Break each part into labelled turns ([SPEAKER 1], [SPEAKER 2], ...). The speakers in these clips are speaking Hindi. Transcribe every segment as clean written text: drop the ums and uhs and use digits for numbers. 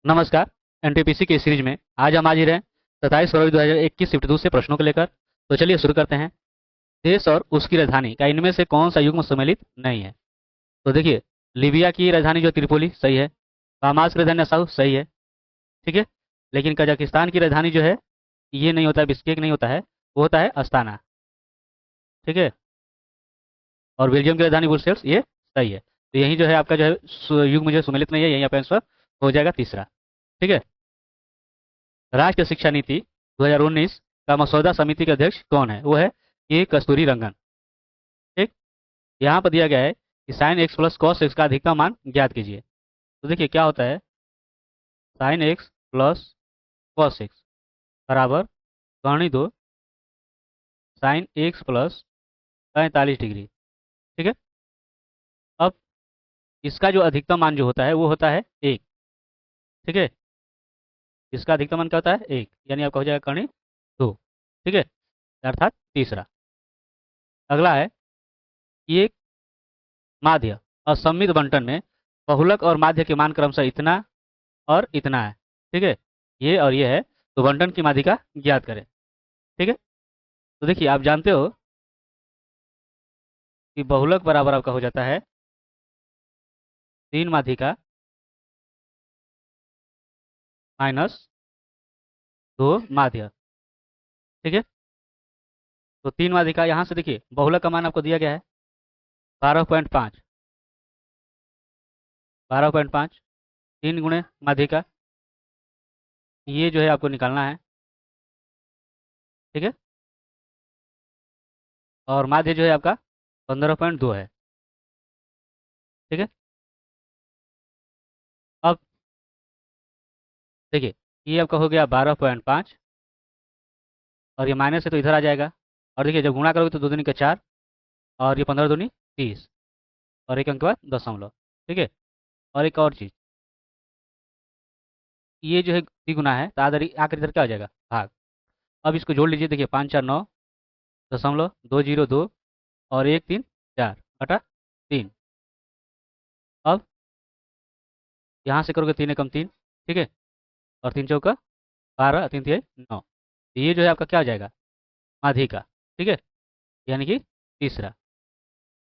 [SPEAKER 1] नमस्कार। एनटीपीसी की सीरीज में आज हम हाजिर हैं 27 फरवरी 2021 शिफ्ट 2 से प्रश्नों को लेकर। तो चलिए शुरू करते हैं। देश और उसकी राजधानी का इनमें से कौन सा युग्म सम्मिलित नहीं है? तो देखिए, लीबिया की राजधानी जो त्रिपोली सही है। बामास की राजधानी असाउ सही है। ठीक है। लेकिन कजाकिस्तान की राजधानी जो है, ये नहीं होता है, बिस्केक नहीं होता है, वो होता है अस्ताना। ठीक है। और बेल्जियम की राजधानी ब्रुसेल्स, ये सही है। तो यही जो है आपका जो है युग्म जो सम्मिलित नहीं है, यही आपका आंसर हो जाएगा तीसरा। ठीक है। राष्ट्रीय शिक्षा नीति 2019 का मसौदा समिति के अध्यक्ष कौन है? वो है के कस्तूरी रंगन। ठीक। यहाँ पर दिया गया है कि sine x plus cos x का अधिकतम मान ज्ञात कीजिए। तो देखिए क्या होता है, sine x plus cos x बराबर गणित दो साइन एक्स प्लस 45 डिग्री। ठीक है। अब इसका जो अधिकतम मान जो होता है वो होता है एक। ठीक है। इसका अधिकतम मान क्या होता है? एक, यानी आपका हो जाएगा कर्ण दो। ठीक है। अर्थात तीसरा। अगला है कि एक माध्य असममित बंटन में बहुलक और माध्य के मान क्रमशः इतना और इतना है। ठीक है। ये और ये है, तो बंटन की माध्यिका ज्ञात करें। ठीक है। तो देखिए, आप जानते हो कि बहुलक बराबर आपका हो जाता है 3 माध्यिका माइनस 2 माध्य। ठीक है। तो 3 माध्यिका यहाँ से देखिए, बहुलक का मान आपको दिया गया है 12.5। 12.5 3 गुणे माध्यिका, ये जो है आपको निकालना है। ठीक है। और माध्य जो है आपका 15.2 है। ठीक है। अब देखिए, ये आपका हो गया 12.5 और ये माइनस है तो इधर आ जाएगा। और देखिए, जब गुणा करोगे तो 2 दूनी का 4 और ये 15 दूनी 30 और एक अंक के बाद दशमलव। ठीक है। और एक और चीज़, ये जो है तिगुना है तो आदर आकर इधर क्या हो जाएगा? भाग। अब इसको जोड़ लीजिए, देखिए 5 4 9.202 और 1 3 4 बटा 3। अब यहाँ से करोगे 3 एकम 3। ठीक है। और 3 चौका 12, 3 तिहाई 9। तो ये जो है आपका क्या हो जाएगा? माध्यिका। ठीक है। यानी कि तीसरा।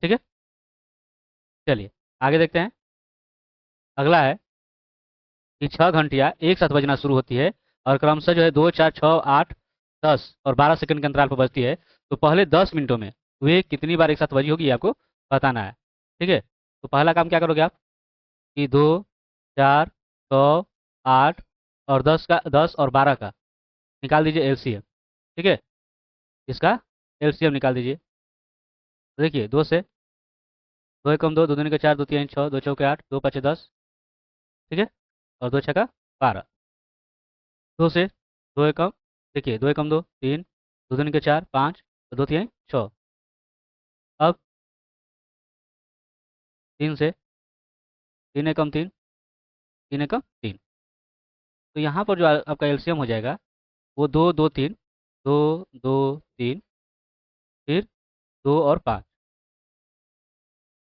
[SPEAKER 1] ठीक है। चलिए आगे देखते हैं। अगला है कि 6 घंटियाँ एक साथ बजना शुरू होती है और क्रमशः जो है 2 4 6 8 10 और 12 सेकंड के अंतराल पर बजती है। तो पहले 10 मिनटों में वे कितनी बार एक साथ बजी होगी, ये आपको बताना है। ठीक है। तो पहला काम क्या करोगे आप कि 2 4 6 8 और 10 और 12 का निकाल दीजिए एलसीएम। ठीक है। इसका एलसीएम निकाल दीजिए। तो देखिए, 2 से 2 एकम 2, 2 दूनी का 4, 2 तिहाई 6, 2 चौके 8, 2 5 10। ठीक है। और 2 छक्का 12। 2 से 2 एकम, देखिए 2 एकम 2 3, 2 दूनी का 4 5, 2 तिहाई 6। अब 3 से 3 एकम 3, 3 एकम 3। तो यहाँ पर जो आपका एलसीएम हो जाएगा वो 2 2 3, 2 2 3, फिर 2 और 5।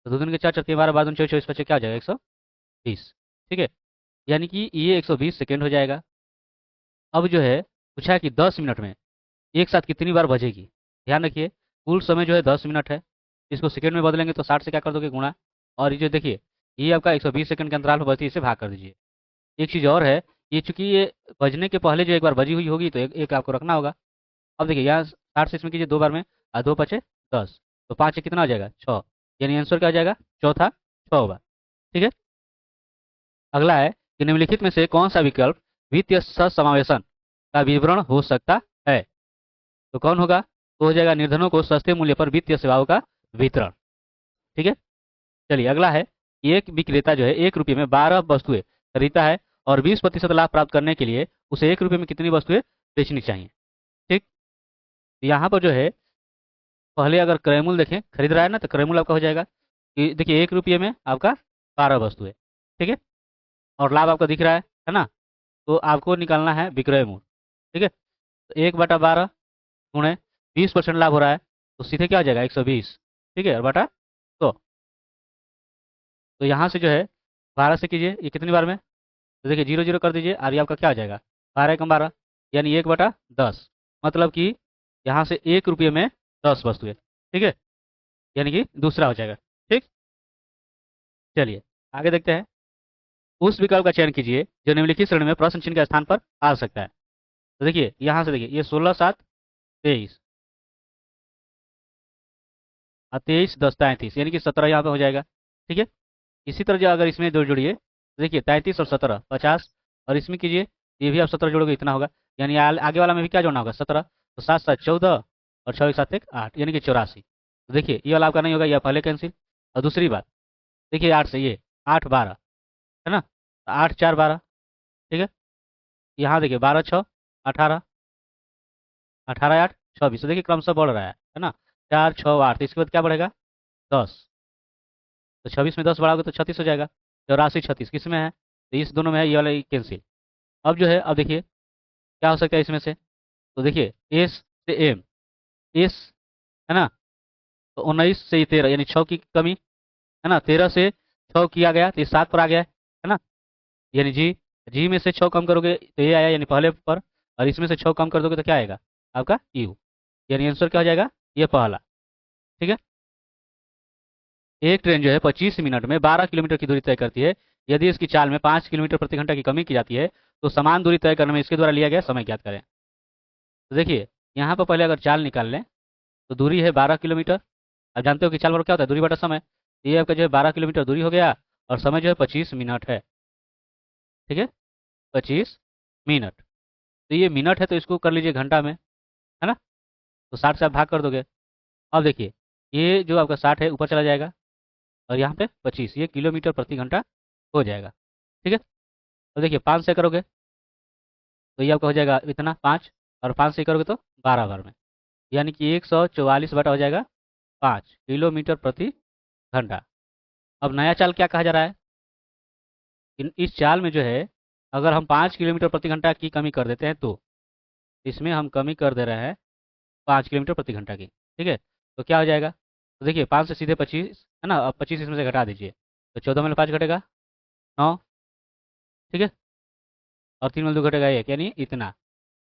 [SPEAKER 1] तो 2 दूनी का 4, 4 तिहाई 12, 12 दूनी 24, 24 बचे क्या हो जाएगा? 120। ठीक है। यानी कि ये 120 सेकेंड हो जाएगा। अब जो है पूछा है कि 10 मिनट में एक साथ कितनी बार बजेगी। ध्यान रखिए, कुल समय जो है 10 मिनट है। इसको सेकंड में बदलेंगे तो 60 से क्या कर दोगे? गुणा। और ये जो देखिए, ये आपका 120 सेकंड के अंतराल पर बजती है, इसे भाग कर दीजिए। एक चीज़ और है, ये चूंकि ये बजने के पहले जो एक बार बजी हुई होगी तो एक आपको रखना होगा। अब देखिए, यहाँ 60 से इसमें कीजिए 2 बार में, और 2 5 10, तो 5 से कितना हो जाएगा? 6। यानी आंसर क्या हो जाएगा? चौथा 6 बार। ठीक है। अगला है कि निम्नलिखित में से कौन सा विकल्प वित्तीय सहसमावेशन का विवरण हो सकता है? तो कौन होगा? तो हो जाएगा निर्धनों को सस्ते मूल्य पर वित्तीय सेवाओं का वितरण। ठीक है। चलिए अगला है, एक विक्रेता जो है 1 रुपये में 12 वस्तुएं खरीदता है और 20% लाभ प्राप्त करने के लिए उसे 1 रुपये में कितनी वस्तुएं बेचनी चाहिए? ठीक। तो यहाँ पर जो है, पहले अगर क्रय मूल्य देखें, खरीद रहा है ना, तो क्रय मूल्य आपका हो जाएगा कि देखिए 1 रुपये में आपका 12 वस्तुएं। ठीक है। और लाभ आपका दिख रहा है ना? तो आपको निकालना है विक्रय मूल्य। ठीक है। तो 1/12 गुणे 20% लाभ हो रहा है, तो सीधे क्या हो जाएगा? 120। ठीक है। और बटा 100। तो यहाँ से जो है 12 से कीजिए, ये कितनी बार में? तो देखिए 0 0 कर दीजिए और ये आपका क्या हो जाएगा 12 कम 12 यानी 1/10, मतलब कि यहाँ से 1 रुपये में 10 वस्तुएं, ठीक है, यानी कि दूसरा हो जाएगा। ठीक, चलिए आगे देखते हैं। उस विकल्प का चयन कीजिए जो निम्नलिखित श्रेणी में प्रश्न चिन्ह के स्थान पर आ सकता है। तो देखिए यहाँ से देखिए ये 16 7 23 और 23 10 33 यानी कि 17 यहाँ पे हो जाएगा। ठीक है, इसी तरह जो अगर इसमें जोड़िए तो देखिए 33 और 17 50, और इसमें कीजिए ये भी आप 17 जोड़ोगे इतना होगा, यानी आगे वाला में भी क्या जोड़ना होगा 17, तो 7 7 14 और 6 7 1 8 यानी कि 84। तो देखिए ये वाला आपका नहीं होगा, यह पहले कैंसिल। और दूसरी बात देखिए 8 से ये 8 12 है ना, 8 4 12, ठीक है, यहाँ देखिए 12 6 18, 18 8 26, तो देखिए क्रमशः बढ़ रहा है ना, 4 6 8, तो इसके बाद क्या बढ़ेगा 10, तो 26 में 10 बढ़ाओगे तो 36 हो जाएगा। 84 36 किस में है, तो इस दोनों में है, ये वाला कैंसिल। अब जो है अब देखिए क्या हो सकता है इसमें से, तो देखिए एस से एम, एस है ना, तो 19 से 13 यानी 6 की कमी है ना, 13 से 6 किया गया तो ये 7 पर आ गया है ना, यानी जी, जी में से 6 कम करोगे तो ये आया यानी पहले पर, और इसमें से 6 कम कर दोगे तो क्या आएगा आपका यू, यानी आंसर क्या हो जाएगा ये पहला। ठीक है, एक ट्रेन जो है 25 मिनट में 12 किलोमीटर की दूरी तय करती है। यदि इसकी चाल में 5 किलोमीटर प्रति घंटा की कमी की जाती है तो समान दूरी तय करने में इसके द्वारा लिया गया समय ज्ञात करें। तो देखिए यहाँ पर पहले अगर चाल निकाल लें तो दूरी है 12 किलोमीटर। आप जानते हो कि चाल बराबर क्या होता है, दूरी बटा समय। तो ये आपका जो है 12 किलोमीटर दूरी हो गया, और समय जो है 25 मिनट है। ठीक है, 25 मिनट, तो ये मिनट है तो इसको कर लीजिए घंटा में, है ना, तो 60 से आप भाग कर दोगे। अब देखिए ये जो आपका 60 है ऊपर चला जाएगा, और यहाँ पे 25, ये किलोमीटर प्रति घंटा हो जाएगा। ठीक है, तो देखिए 5 से करोगे तो ये आपका हो जाएगा इतना 5, और 5 से करोगे तो 12 बार में, यानी कि 144 बटा हो जाएगा 5 किलोमीटर प्रति घंटा। अब नया चाल क्या कहा जा रहा है, इस चाल में जो है अगर हम 5 किलोमीटर प्रति घंटा की कमी कर देते हैं तो इसमें हम कमी कर दे रहे हैं 5 किलोमीटर प्रति घंटा की। ठीक है, तो क्या हो जाएगा, तो देखिए 5 से सीधे 25 है ना, अब 25 इसमें से घटा दीजिए तो 14 में 5 घटेगा 9, ठीक है, और 3 में 2 घटेगा 1, यानी इतना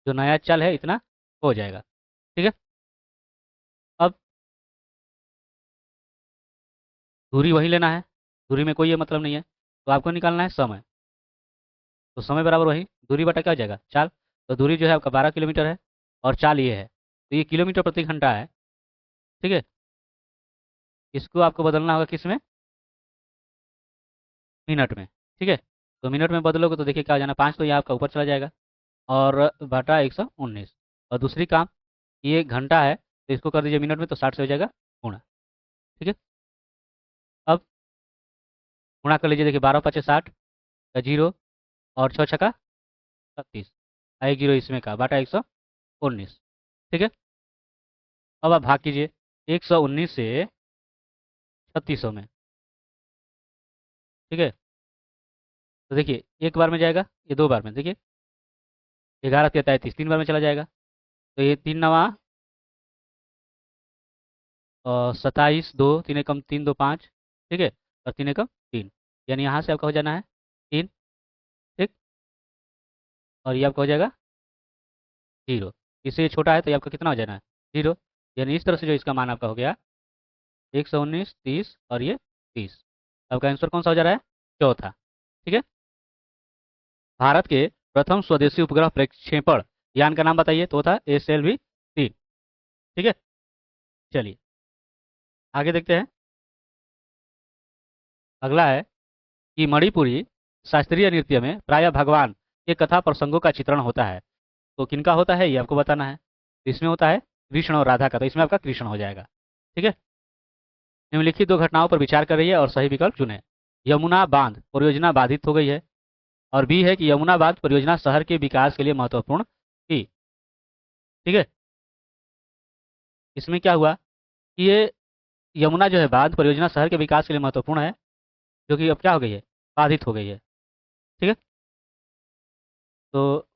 [SPEAKER 1] जो नया चाल है इतना हो जाएगा। ठीक है, अब दूरी वही लेना है, दूरी में कोई ये मतलब नहीं है, तो आपको निकालना है समय। तो समय बराबर वही दूरी बटा क्या हो जाएगा चाल, तो दूरी जो है आपका 12 किलोमीटर है और चाल ये है, तो ये किलोमीटर प्रति घंटा है। ठीक है, इसको आपको बदलना होगा किस में, मिनट में। ठीक है, तो मिनट में बदलोगे तो देखिए क्या हो जाना, 5 तो ये आपका ऊपर चला जाएगा, और बटा 119, और दूसरी काम ये घंटा है तो इसको कर दीजिए मिनट में, तो 60 से हो जाएगा गुणा। ठीक है, अब गुणा कर लीजिए, देखिए 12 पचे 60 का जीरो, और 6 छका 36, एक जीरो इसमें का बटा 119। ठीक है, अब आप भाग कीजिए 119 से 3600 में। ठीक है, तो देखिए एक बार में जाएगा, ये दो बार में, देखिए 11 33 तीन बार में चला जाएगा, तो ये 3 नवा 27, 2 तीन एकम 3 2 5, ठीक है, और 3 एकम 3, यानी यहाँ से आपका हो जाना है 3। ठीक, और ये आपका हो जाएगा 0, इससे ये छोटा है तो ये आपका कितना हो जाना है 0, यानी इस तरह से जो इसका मान आपका हो गया 119 30 और ये 30। आपका आंसर कौन सा हो जा रहा है, चौथा। ठीक है, भारत के प्रथम स्वदेशी उपग्रह प्रक्षेपण यान का नाम बताइए, तो था SLV-3। ठीक है, चलिए आगे देखते हैं। अगला है कि मणिपुरी शास्त्रीय नृत्य में प्रायः भगवान के कथा प्रसंगों का चित्रण होता है, तो किनका होता है ये आपको बताना है। तो इसमें होता है कृष्ण और राधा का, तो इसमें आपका कृष्ण हो जाएगा। ठीक है, निम्नलिखित दो घटनाओं पर विचार कर रही है और सही विकल्प चुने। यमुना बांध परियोजना बाधित हो गई है, और बी है कि यमुना बांध परियोजना शहर के विकास के लिए महत्वपूर्ण थी। ठीक है, इसमें क्या हुआ कि ये यमुना जो है बांध परियोजना शहर के विकास के लिए महत्वपूर्ण है, जो कि अब क्या हो गई है, बाधित हो गई है। ठीक है, तो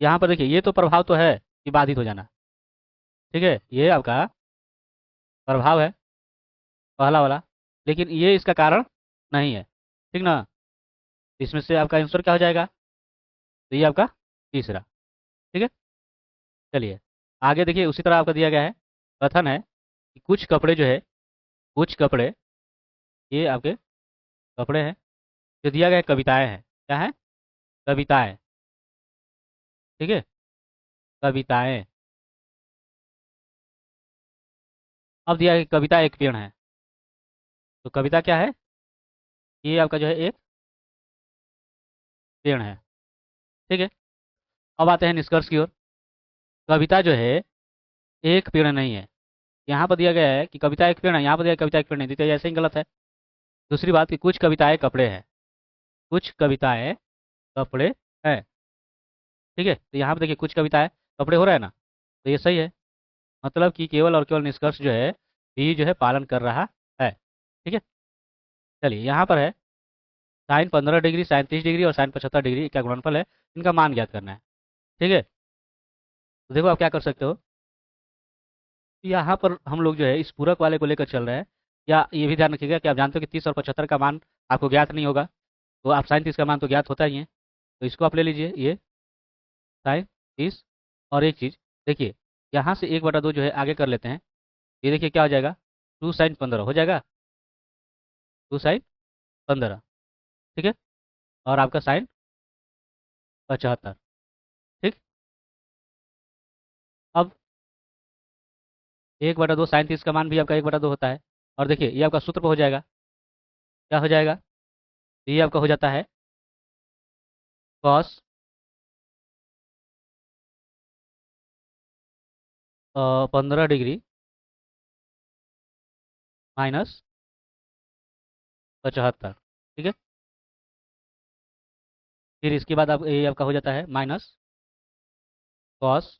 [SPEAKER 1] यहाँ पर देखिए ये तो प्रभाव तो है कि बाधित हो जाना। ठीक है, ये आपका प्रभाव है पहला वाला, लेकिन ये इसका कारण नहीं है। ठीक ना, इसमें से आपका आंसर क्या हो जाएगा? तो ये आपका तीसरा। ठीक है, चलिए आगे देखिए। उसी तरह आपका दिया गया है, कथन है कि कुछ कपड़े जो है, कुछ कपड़े, ये आपके कपड़े हैं। जो दिया गया है कविताएं हैं, क्या है? कविताएं। ठीक है, कविताएं। अब दिया है कि कविता एक पेड़ है। तो कविता क्या है? ये आपका जो है एक पेड़ है। ठीक है, अब आते हैं निष्कर्ष की ओर। कविता जो है एक पेड़ नहीं है। यहाँ पर दिया गया है कि कविता एक पेड़ है, यहाँ पर दिया है कविता एक पेड़ नहीं, तो ऐसे ही गलत है। दूसरी बात कि कुछ कविताएं कपड़े हैं, कुछ कविताएं कपड़े हैं। ठीक है, तो यहाँ पर देखिए कुछ कविताएं कपड़े हो रहा है ना, तो ये सही है। मतलब कि केवल और केवल निष्कर्ष जो है भी जो है पालन कर रहा है। ठीक है, चलिए यहाँ पर है साइन 15 डिग्री, साइन 30 डिग्री और साइन 75 डिग्री का गुणनफल है, इनका मान ज्ञात करना है। ठीक है, तो देखो आप क्या कर सकते हो। यहाँ पर हम लोग जो है इस पूरक वाले को लेकर चल रहे हैं। या ये भी ध्यान रखिएगा कि आप जानते हो कि 30 और 75 का मान आपको ज्ञात नहीं होगा, तो आप साइन 30 का मान तो ज्ञात होता ही है, तो इसको आप ले लीजिए, ये साइन 30। और एक चीज़ देखिए, यहाँ से 1/2 जो है आगे कर लेते हैं। ये देखिए क्या हो जाएगा, 2 sin 15 हो जाएगा, 2 sin 15। ठीक है, और आपका साइन 75। ठीक, अब 1/2 साइन 30 का मान भी आपका 1/2 होता है। और देखिए ये आपका सूत्र पर हो जाएगा, क्या हो जाएगा? ये आपका हो जाता है कॉस 15 डिग्री माइनस 75। ठीक है, फिर इसके बाद आप ये आपका हो जाता है माइनस कॉस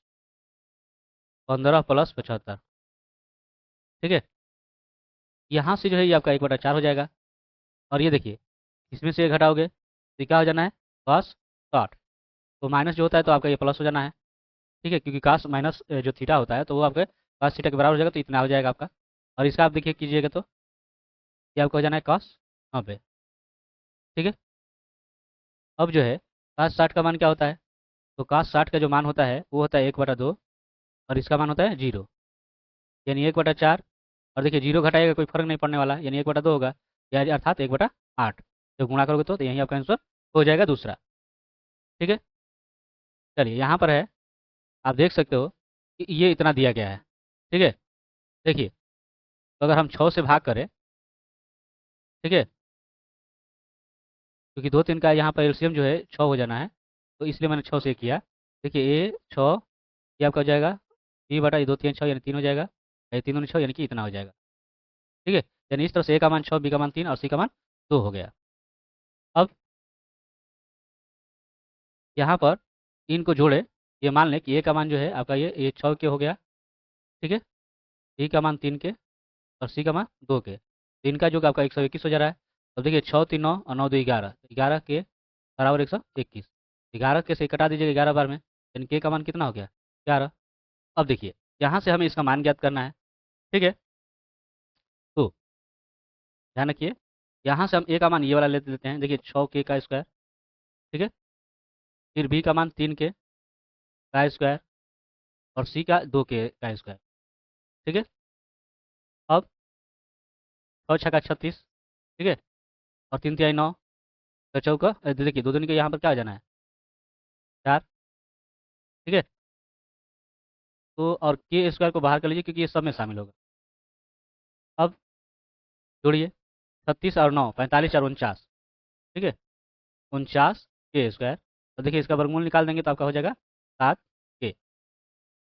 [SPEAKER 1] 15 + 75। ठीक है, यहाँ से जो है ये आपका 1/4 हो जाएगा। और ये देखिए इसमें से ये घटाओगे तो ये क्या हो जाना है, कॉस 60। तो माइनस जो होता है तो आपका ये प्लस हो जाना है। ठीक है, क्योंकि कास माइनस जो थीटा होता है तो वो आपके कास थीटा के बराबर हो जाएगा, तो इतना हो जाएगा आपका। और इसका आप देखिए कीजिएगा तो ये आपका हो जाना है कॉस 90। ठीक है, अब जो है कास 60 का मान क्या होता है? तो कास 60 का जो मान होता है वो होता है 1/2, और इसका मान होता है 0, यानी 1/4। और देखिए जीरो घटाएगा कोई फर्क नहीं पड़ने वाला, यानी 1/2 होगा, या अर्थात 1/8। जब गुणा करोगे तो यही आपका आंसर हो जाएगा दूसरा। ठीक है, चलिए यहाँ पर है, आप देख सकते हो कि ये इतना दिया गया है। ठीक है, देखिए तो अगर हम 6 से भाग करें, ठीक है, क्योंकि 2 3 का यहाँ पर एलसीएम जो है 6 हो जाना है, तो इसलिए मैंने 6 से किया। देखिए ए 6, ये आपका हो जाएगा बी बटा ये 2 3 6, यानी 3 हो जाएगा, ये 3 दूनी 6, यानी कि इतना हो जाएगा। ठीक है, यानी इस तरह से ए का मान 6, बी का मान 3 और सी का मान 2 हो गया। अब यहाँ पर इनको जोड़े, ये मान लें कि ए का मान जो है आपका ये 6 के हो गया। ठीक है, बी का मान 3 के और सी का मान 2 के, तो इनका जो आपका 121 हो जा रहा है। अब देखिए 6 3 9 और 9 2 11, 11 के बराबर 121। 11 के से कटा दीजिएगा 11 बार में, यानी के का मान कितना हो गया, 11। अब देखिए यहाँ से हमें इसका मान ज्ञात करना है। ठीक है, तो ध्यान रखिए, यहाँ से हम ए का मान ये वाला ले लेते हैं, देखिए 6 का स्क्वायर। ठीक है, फिर बी का मान 3 का स्क्वायर और सी का 2 का स्क्वायर। ठीक है, अब 6 6 36। ठीक है, और 3 3 9, तो चौका देखिए 2 दूनी के यहाँ पर क्या आ जाना है, 4। ठीक है, तो और के स्क्वायर को बाहर कर लीजिए क्योंकि ये सब में शामिल होगा। अब जोड़िए 36 और 9 45 और 49। ठीक है, 49 के स्क्वायर, तो देखिए इसका वर्गमूल निकाल देंगे तो आपका हो जाएगा 7 के,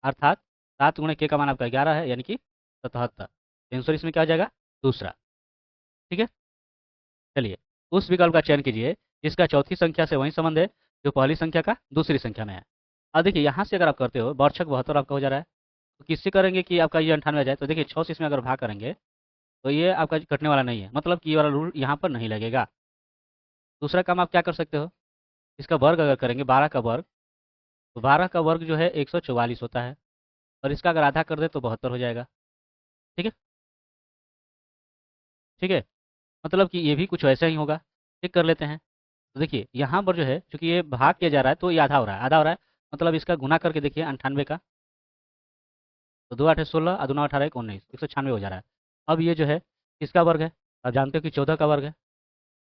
[SPEAKER 1] अर्थात 7 गुणे के का मान आपका 11 है, यानी कि 77। आंसर इसमें क्या हो जाएगा, दूसरा। ठीक है, चलिए उस विकल्प का चयन कीजिए जिसका चौथी संख्या से वही संबंध है जो पहली संख्या का दूसरी संख्या में है। अब देखिए यहाँ से अगर आप करते हो बर्छक 72 आपका हो जा रहा है, तो किससे करेंगे कि आपका ये 98 आ जाए, तो देखिए 6 से इसमें अगर भाग करेंगे तो ये आपका कटने वाला नहीं है, मतलब कि ये वाला रूल यहाँ पर नहीं लगेगा। दूसरा काम आप क्या कर सकते हो, इसका वर्ग अगर करेंगे 12 का वर्ग, तो 12 का वर्ग जो है 144 होता है, और इसका अगर आधा कर दे तो 72 हो जाएगा। ठीक है, ठीक है, मतलब कि ये भी कुछ वैसा ही होगा। चेक कर लेते हैं। तो देखिए यहाँ पर जो है चूंकि ये भाग किया जा रहा है तो ये आधा हो रहा है, आधा हो रहा है, मतलब इसका गुना करके देखिए 98 का, तो 2 8 16 और 2 9 18 19, 196 हो जा रहा है। अब ये जो है किसका वर्ग है? आप जानते हो कि 14 का वर्ग है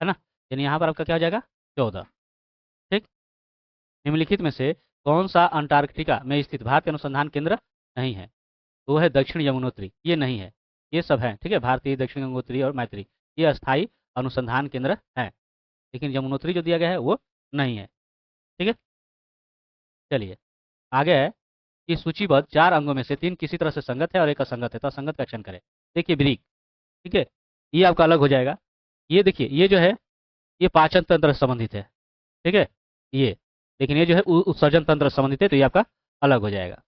[SPEAKER 1] ना? यानी यहाँ पर आपका क्या हो जाएगा? 14। ठीक। निम्नलिखित में से कौन सा अंटार्कटिका में स्थित भारतीय अनुसंधान केंद्र नहीं है? तो वो है दक्षिण यमुनोत्री, ये नहीं है। ये सब है, ठीक है, भारतीय, दक्षिण गंगोत्री और मैत्री, ये अस्थायी अनुसंधान केंद्र है। लेकिन यमुनोत्री जो दिया गया है वो नहीं है। ठीक है। चलिए आगे है कि सूचीबद्ध 4 अंगों में से 3 किसी तरह से संगत है और एक असंगत है, तो असंगत का चयन करें। देखिए ब्रीक, ठीक है, ये आपका अलग हो जाएगा। ये देखिए ये जो है ये पाचन तंत्र से संबंधित है, ठीक है, ये, लेकिन ये जो है उत्सर्जन तंत्र से संबंधित है, तो ये आपका अलग हो जाएगा।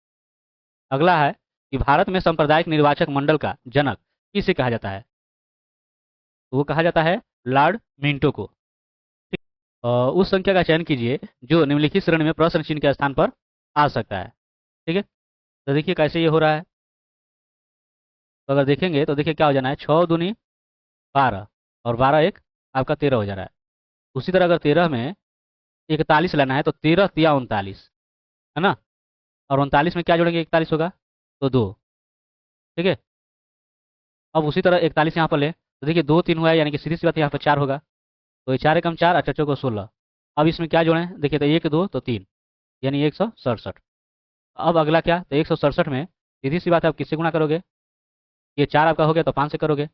[SPEAKER 1] अगला है कि भारत में सांप्रदायिक निर्वाचक मंडल का जनक किसे कहा जाता है? तो वो कहा जाता है लॉर्ड मिंटो को। ठीक। उस संख्या का चयन कीजिए जो निम्नलिखित श्रेणी में प्रश्न चिन्ह के स्थान पर आ सकता है। ठीक है। तो देखिए कैसे ये हो रहा है। तो अगर देखेंगे तो देखिए क्या हो जाना है, 6 दूनी 12 और 12 1 आपका 13 हो जा रहा है। उसी तरह अगर 13 में 41 लाना है तो 13 तिया 39, है ना? और 39 में क्या जोड़ेंगे, 41 होगा तो 2। ठीक है। अब उसी तरह 41 यहाँ पर ले तो देखिए 2 3 हुआ है, यानी कि सीधी सी बात यहाँ पर 4 होगा। तो ये 4 एकम 4, 8 को 16। अब इसमें क्या जोड़ें, देखिए तो 1 2 तो 3, यानी 167। अब अगला क्या, तो 167 में सीधी सी बात है, आप किससे गुणा करोगे? ये 4 आपका हो गया तो 5 से करोगे,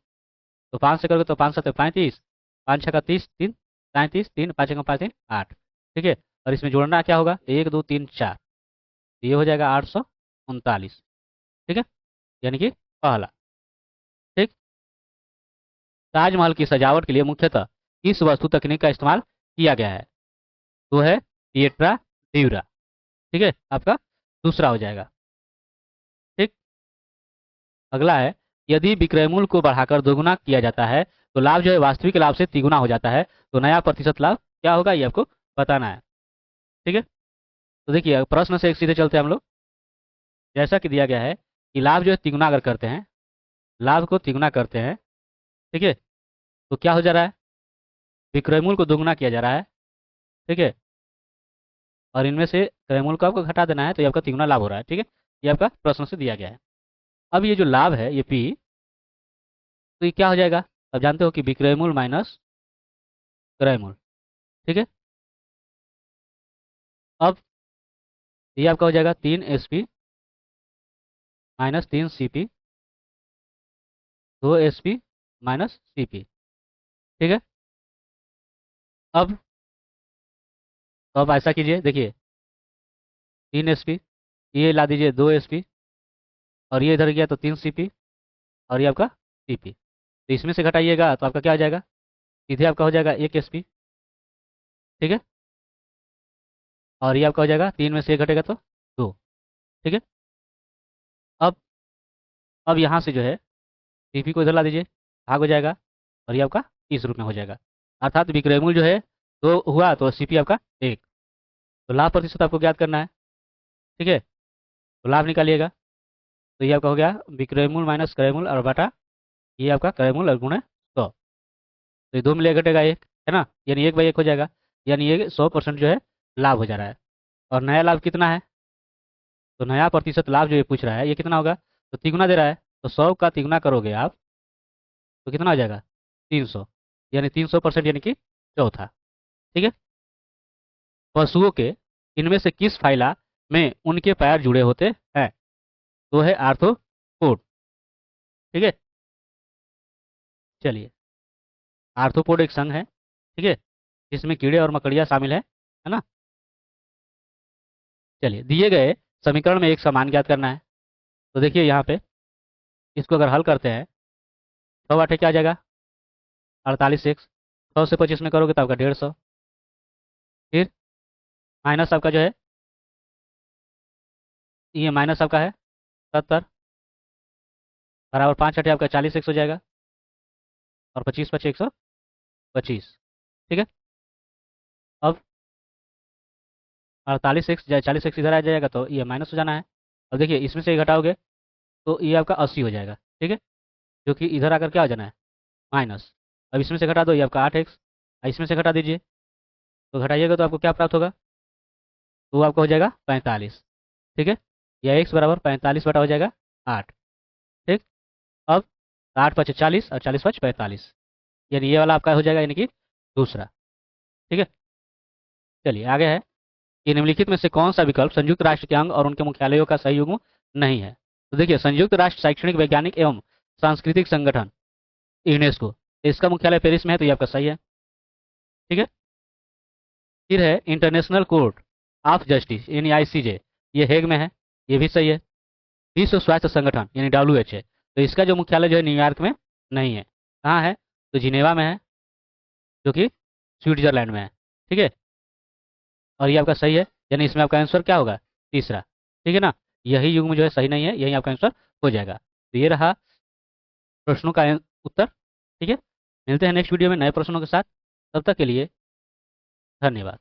[SPEAKER 1] तो 5 से करोगे तो 5 7 35, 5 6 का 30, 3 37, 3 5 1 5 3 8। ठीक है। और इसमें जोड़ना क्या होगा, 1 2 3 4, तो ये हो जाएगा 839। ठीक है, यानी कि पहला। ठीक। ताजमहल की सजावट के लिए मुख्यतः किस वस्तु तकनीक का इस्तेमाल किया गया है? वो है पिएट्रा ड्यूरा। ठीक है, आपका दूसरा हो जाएगा। ठीक। अगला है, यदि विक्रय मूल्य को बढ़ाकर दोगुना किया जाता है तो लाभ जो है वास्तविक लाभ से तिगुना हो जाता है, तो नया प्रतिशत लाभ क्या होगा ये आपको बताना है। ठीक है। तो देखिए प्रश्न से एक सीधे चलते हैं हम लोग। जैसा कि दिया गया है कि लाभ जो है तिगुना अगर करते हैं, लाभ को तिगुना करते हैं, ठीक है, तो क्या हो जा रहा है, विक्रय मूल्य को दोगुना किया जा रहा है। ठीक है। और इनमें से क्रय मूल्य को आपको घटा देना है, तो ये आपका तिगुना लाभ हो रहा है। ठीक है, ये आपका प्रश्न से दिया गया है। अब ये जो लाभ है ये पी, तो ये क्या हो जाएगा, अब जानते हो कि विक्रय मूल्य माइनस क्रय मूल्य। ठीक है। अब ये आपका हो जाएगा 3 SP minus 3 CP, 2 SP minus CP। ठीक है। अब तो अब ऐसा कीजिए, देखिए 3 SP, ये ला दीजिए 2 SP, और ये इधर गया तो 3 CP, और ये आपका CP, तो इसमें से घटाइएगा तो आपका क्या हो जाएगा, सीधे आपका हो जाएगा 1 SP। ठीक है। और ये आपका हो जाएगा 3 में से 1 घटेगा तो 2। ठीक है। अब अब यहाँ से जो है CP को इधर ला दीजिए, भाग हो जाएगा, और ये आपका इस रूप में हो जाएगा। अर्थात विक्रय मूल्य जो है 2 हुआ तो CP आपका 1। तो लाभ प्रतिशत आपको ज्ञात करना है। ठीक है। तो लाभ निकालिएगा, तो ये आपका हो गया विक्रय मूल्य माइनस क्रय मूल्य और बटा ये आपका क्रय मूल्य और गुणे 100। तो ये 2 में ले घटेगा 1, है ना, यानी 1/1 हो जाएगा, यानी ये 100% जो है लाभ हो जा रहा है। और नया लाभ कितना है, तो नया प्रतिशत लाभ जो ये पूछ रहा है ये कितना होगा, तो तिगुना दे रहा है, तो 100 का तिगुना करोगे आप तो कितना हो जाएगा, 300, यानी 300%, यानी कि चौथा। ठीक है। पशुओं के इनमें से किस फाइला में उनके पैर जुड़े होते हैं? तो है आर्थ्रोपोड। ठीक है। चलिए, आर्थ्रोपोड एक संघ है, ठीक है, जिसमें कीड़े और मकड़ियाँ शामिल है ना? चलिए, दिए गए समीकरण में एक समान ज्ञात करना है। तो देखिए यहाँ पे इसको अगर हल करते हैं, 6 8 क्या आ जाएगा, 48x, 100 से 25 में करोगे तो आपका 150, फिर माइनस आपका जो है ये माइनस आपका है 70, बराबर 5 8 आपका 40x हो जाएगा, और 25 25 125। ठीक है। अब 48x जाए 40x इधर आ जाएगा तो ये माइनस हो जाना है। अब देखिए इसमें से ये घटाओगे तो ये आपका 80 हो जाएगा। ठीक है, जो कि इधर आकर क्या हो जाना है, माइनस। अब इसमें से घटा दो, ये आपका 8x, इसमें से घटा दीजिए तो घटाइएगा तो आपको क्या प्राप्त होगा, तो वो आपका हो जाएगा 45। ठीक है, या x बराबर 45 बटा हो जाएगा 8। ठीक, अब 8 पचे 40 और 40 पच 45, यानी ये वाला आपका हो जाएगा, यानी कि दूसरा। ठीक है, चलिए आगे है कि निम्नलिखित में से कौन सा विकल्प संयुक्त राष्ट्र के अंग और उनके मुख्यालयों का सही युग्म नहीं है। तो देखिए, संयुक्त राष्ट्र शैक्षणिक वैज्ञानिक एवं सांस्कृतिक संगठन यूनेस्को, इसका मुख्यालय पेरिस में है, तो ये आपका सही है। ठीक है, फिर है इंटरनेशनल कोर्ट ऑफ जस्टिस यानी आईसीजे, ये हेग में है, ये भी सही है। विश्व स्वास्थ्य संगठन यानी WHO, तो इसका जो मुख्यालय जो है न्यूयॉर्क में नहीं है, कहाँ है, तो जिनेवा में है, जो कि स्विट्जरलैंड में है। ठीक है, और ये आपका सही है, यानी इसमें आपका आंसर क्या होगा, तीसरा। ठीक है ना, यही युग्म जो है सही नहीं है, यही आपका आंसर हो जाएगा। तो ये रहा प्रश्नों का उत्तर। ठीक है, मिलते हैं नेक्स्ट वीडियो में नए प्रश्नों के साथ, तब तक के लिए धन्यवाद।